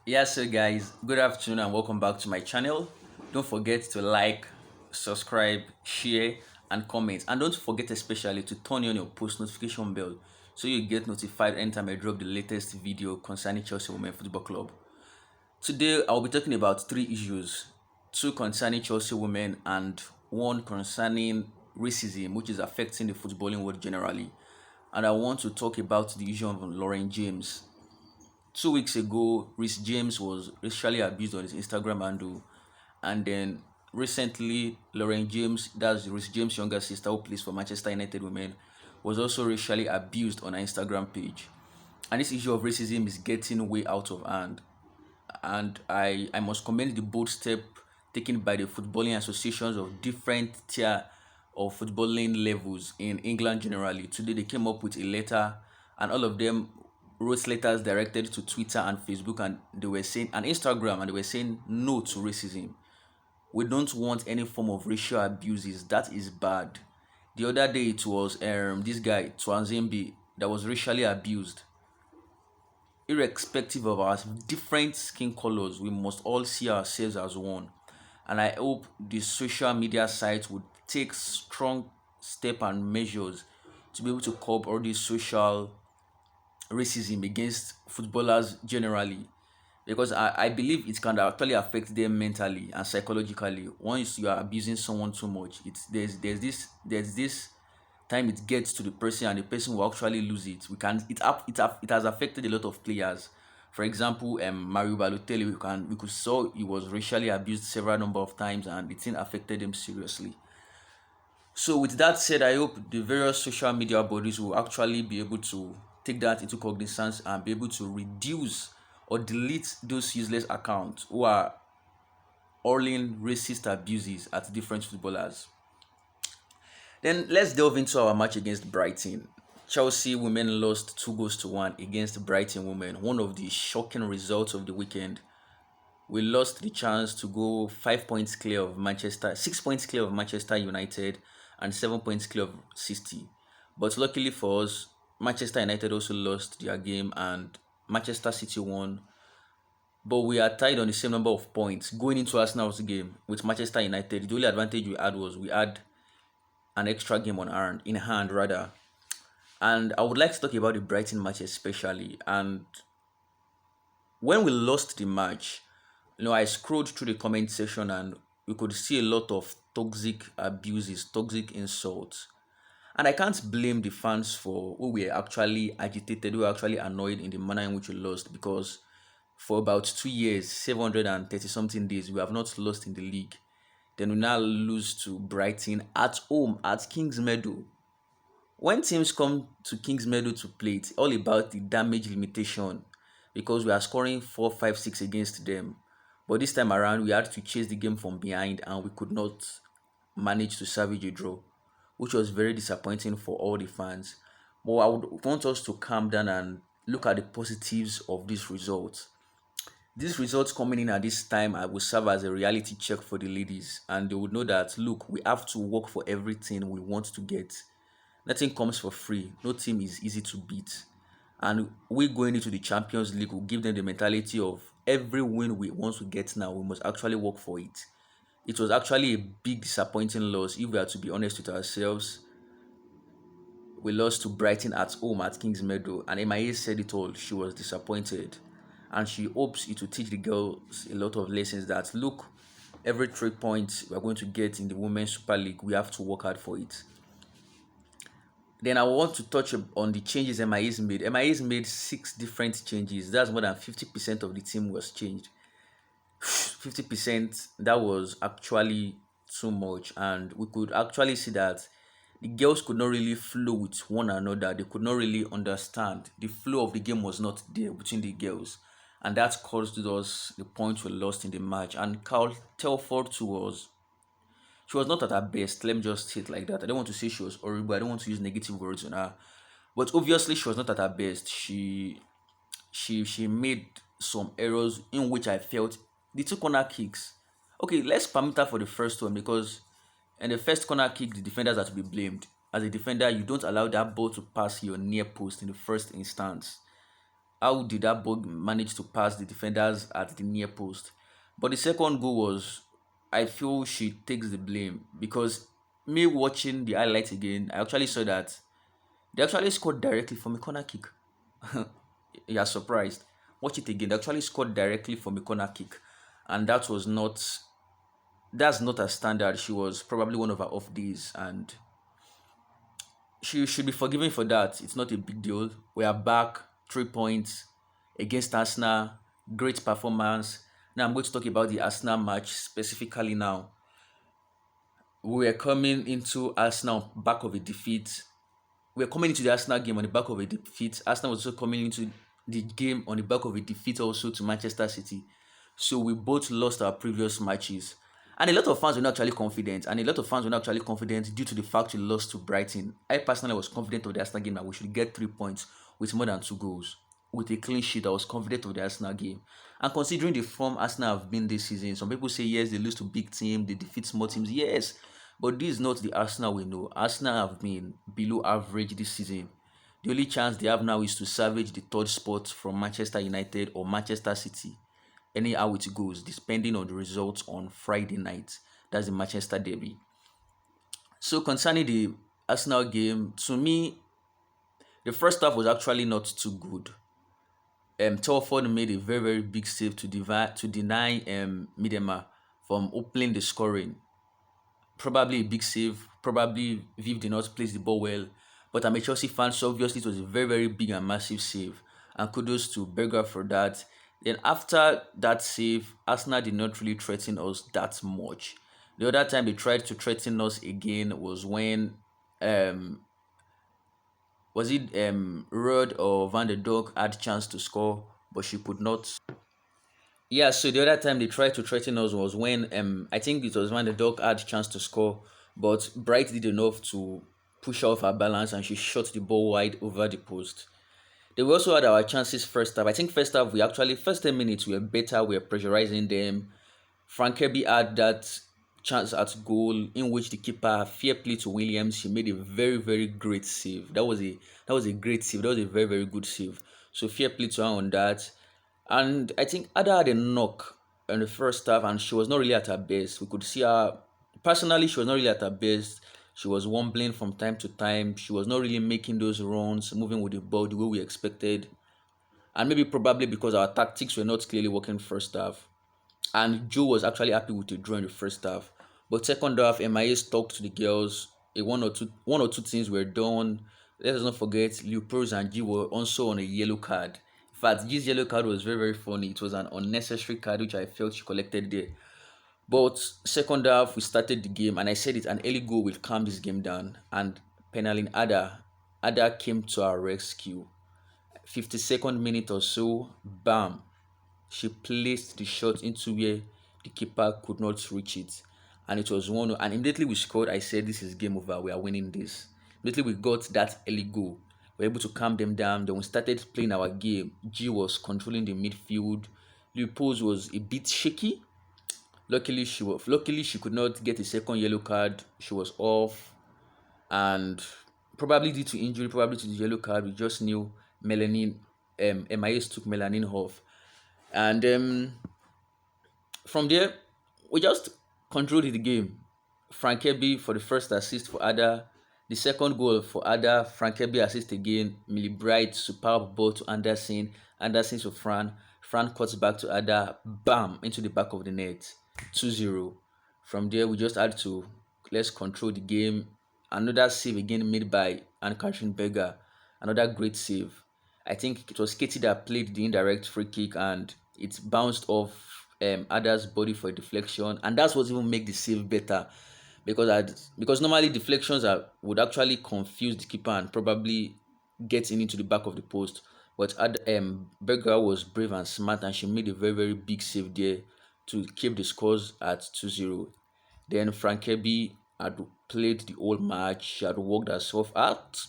Yes, so guys, good afternoon and welcome back to my channel. Don't forget to like, subscribe, share, and comment. And don't forget especially to turn on your post notification bell so you get notified anytime I drop the latest video concerning Chelsea Women Football Club. Today, I'll be talking about three issues, two concerning Chelsea women and one concerning racism, which is affecting the footballing world generally. And I want to talk about the issue of Lauren James. 2 weeks ago, Rhys James was racially abused on his Instagram handle, and then recently, Lauren James, that's Rhys James' younger sister who plays for Manchester United Women, was also racially abused on her Instagram page. And this issue of racism is getting way out of hand. And I must commend the bold step taken by the footballing associations of different tier of footballing levels in England generally. Today they came up with a letter, and all of them wrote letters directed to Twitter and Facebook, and they were saying and Instagram, and they were saying no to racism. We don't want any form of racial abuses. That is bad. The other day it was this guy Twanzembe that was racially abused. Irrespective of our different skin colors, we must all see ourselves as one. And I hope the social media sites would take strong step and measures to be able to curb all this social racism against footballers generally, because I believe it can actually affect them mentally and psychologically. Once you are abusing someone too much, it's there's this time it gets to the person, and the person will actually lose it. It has affected a lot of players. For example, Mario Balotelli, we could saw he was racially abused several number of times, and the thing affected him seriously. So with that said, I hope the various social media bodies will actually be able to take that into cognizance and be able to reduce or delete those useless accounts who are hurling racist abuses at different footballers. Then let's delve into our match against Brighton. Chelsea women lost 2 goals to 1 against Brighton women, one of the shocking results of the weekend. We lost the chance to go 5 points clear of Manchester, 6 points clear of Manchester United, and 7 points clear of City. But luckily for us, Manchester United also lost their game and Manchester City won. But we are tied on the same number of points going into Arsenal's game with Manchester United. The only advantage we had was we had an extra game in hand rather. And I would like to talk about the Brighton match especially. And when we lost the match, I scrolled through the comment section and we could see a lot of toxic abuses, toxic insults. And I can't blame the fans for who were actually agitated, who were actually annoyed in the manner in which we lost, because for about 2 years, 730 something days, we have not lost in the league. Then we now lose to Brighton at home at King's Meadow. When teams come to King's Meadow to play, it's all about the damage limitation, because we are scoring 4, 5, 6 against them. But this time around, we had to chase the game from behind and we could not manage to salvage a draw, which was very disappointing for all the fans. But I would want us to calm down and look at the positives of this result. These results coming in at this time I will serve as a reality check for the ladies, and they would know that look, we have to work for everything we want to get. Nothing comes for free. No team is easy to beat. And we going into the Champions League will give them the mentality of every win we want to get now, we must actually work for it. It was actually a big disappointing loss if we are to be honest with ourselves. We lost to Brighton at home at Kings Meadow, and MIA said it all. She was disappointed, and she hopes it will teach the girls a lot of lessons that look, every 3 points we are going to get in the Women's Super League, we have to work hard for it. Then I want to touch on the changes MIA's made. MIA's made 6 different changes. That's more than 50% of the team was changed. 50%, that was actually too much, and we could actually see that the girls could not really flow with one another. They could not really understand. The flow of the game was not there between the girls, and that caused us the points we lost in the match. And Carl Telford too was she was not at her best. Let me just say it like that. I don't want to say she was horrible. I don't want to use negative words on her, but obviously she was not at her best. She made some errors in which I felt the two corner kicks. Okay, let's permit her for the first one, because in the first corner kick, the defenders are to be blamed. As a defender, you don't allow that ball to pass your near post in the first instance. How did that ball manage to pass the defenders at the near post? But the second goal was, I feel she takes the blame because me watching the highlights again, I actually saw that they actually scored directly from a corner kick. You're surprised. Watch it again. They actually scored directly from a corner kick, and that's not a standard. She was probably one of her off days, and she should be forgiven for that. It's not a big deal. We are back, 3 points against Arsenal. Great performance. Now I'm going to talk about the Arsenal match specifically now. We were coming into Arsenal back of a defeat. We were coming into the Arsenal game on the back of a defeat. Arsenal was also coming into the game on the back of a defeat also to Manchester City. So we both lost our previous matches. And a lot of fans were not actually confident. And a lot of fans were not actually confident due to the fact we lost to Brighton. I personally was confident of the Arsenal game that we should get 3 points with more than 2 goals. With a clean sheet, I was confident of the Arsenal game. And considering the form Arsenal have been this season, some people say yes, they lose to big teams, they defeat small teams. Yes, but this is not the Arsenal we know. Arsenal have been below average this season. The only chance they have now is to salvage the third spot from Manchester United or Manchester City. Anyhow it goes, depending on the results on Friday night. That's the Manchester Derby. So concerning the Arsenal game, to me, the first half was actually not too good. Telford made a very very big save to deny Midema from opening the scoring. Probably a big save. Probably Viv did not place the ball well. But I'm a Chelsea fan, so obviously it was a very, very big and massive save. And kudos to Berger for that. Then after that save, Arsenal did not really threaten us that much. The other time they tried to threaten us again was when um was it Rod or Van der Dork had chance to score, but she could not. Yeah, so the other time they tried to threaten us was when I think it was when the dog had chance to score, but Bright did enough to push off her balance and she shot the ball wide over the post. They also had our chances first half. I think first half we actually first 10 minutes we were better, we were pressurizing them. Frank Kirby had that chance at goal in which the keeper, fair play to Williams, she made a very very great save. That was a great save. That was a very very good save. So fair play to her on that. And I think Ada had a knock in the first half, and she was not really at her best. We could see her personally; she was not really at her best. She was wobbling from time to time. She was not really making those runs, moving with the ball the way we expected. And maybe probably because our tactics were not clearly working first half. And Joe was actually happy with the draw in the first half. But second half, MIA talked to the girls. One or two things were done. Let us not forget, Leopold and G were also on a yellow card. In fact, G's yellow card was very, very funny. It was an unnecessary card which I felt she collected there. But second half, we started the game, and I said it, an early goal will calm this game down. And Penalin Ada came to our rescue. 52nd minute or so, bam, she placed the shot into where the keeper could not reach it. And it was 1. And immediately we scored, I said, this is game over. We are winning this. Immediately we got that early goal. We were able to calm them down. Then we started playing our game. G was controlling the midfield. Leopold was a bit shaky. Luckily she could not get a second yellow card. She was off. And probably due to injury, probably to the yellow card, we just knew Melanin MIS took Melanin off. And from there, we just controlled the game. Frank Kirby for the first assist for Ada. The second goal for Ada, Frank Kirby assist again. Millie Bright, superb ball to Anderson. Anderson to Fran. Fran cuts back to Ada. Bam! Into the back of the net. 2-0. From there, we just had to let's control the game. Another save again made by Anne-Catherine Berger. Another great save. I think it was Katie that played the indirect free kick and it bounced off Ada's body for a deflection, and that's what even make the save better because normally deflections would actually confuse the keeper and probably get into the back of the post. But Berger was brave and smart, and she made a very very big save there to keep the scores at 2-0. Then Frank Kirby had played the whole match. She had worked herself out.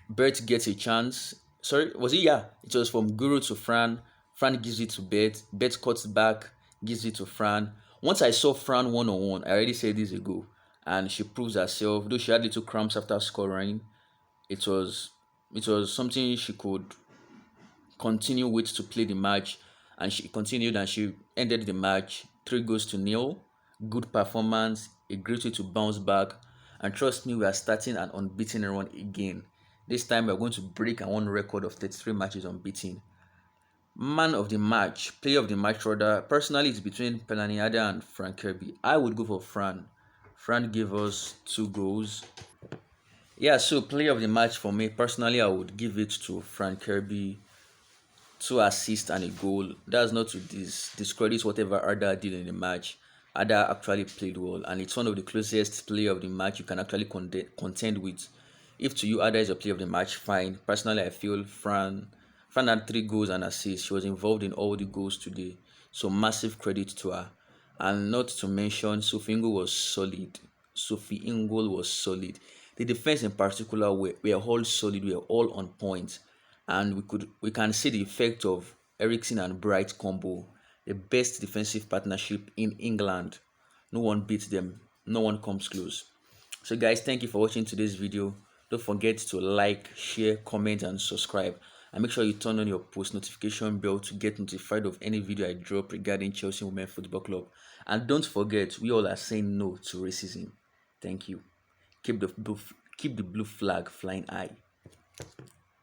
Bert gets a chance. Sorry, was it? Yeah, it was from Guru to Fran. Fran gives it to Bert. Bert cuts back, gives it to Fran. Once I saw Fran one on one, I already said this ago, and she proves herself. Though she had little cramps after scoring, it was something she could continue with to play the match, and she continued and she ended the match 3 goals to nil. Good performance, a great way to bounce back, and trust me, we are starting an unbeaten run again. This time we are going to break our own record of 33 matches unbeaten. Man of the match, player of the match rather. Personally, it's between Pelaniada and Frank Kirby. I would go for Fran. Fran gave us 2 goals. Yeah, so player of the match for me personally, I would give it to Frank Kirby. 2 assists and a goal. That's not to discredit whatever Arda did in the match. Arda actually played well, and it's one of the closest player of the match you can actually contend with. If to you Arda is a player of the match, fine. Personally, I feel Fran had 3 goals and assists. She was involved in all the goals today, so massive credit to her. And not to mention, Sophie Ingol was solid. The defense in particular were all solid. We were all on point, and we can see the effect of Ericsson and Bright combo, the best defensive partnership in England. No one beats them. No one comes close. So guys, thank you for watching today's video. Don't forget to like, share, comment, and subscribe. And make sure you turn on your post notification bell to get notified of any video I drop regarding Chelsea Women Football Club. And don't forget, we all are saying no to racism. Thank you. Keep the blue flag flying high.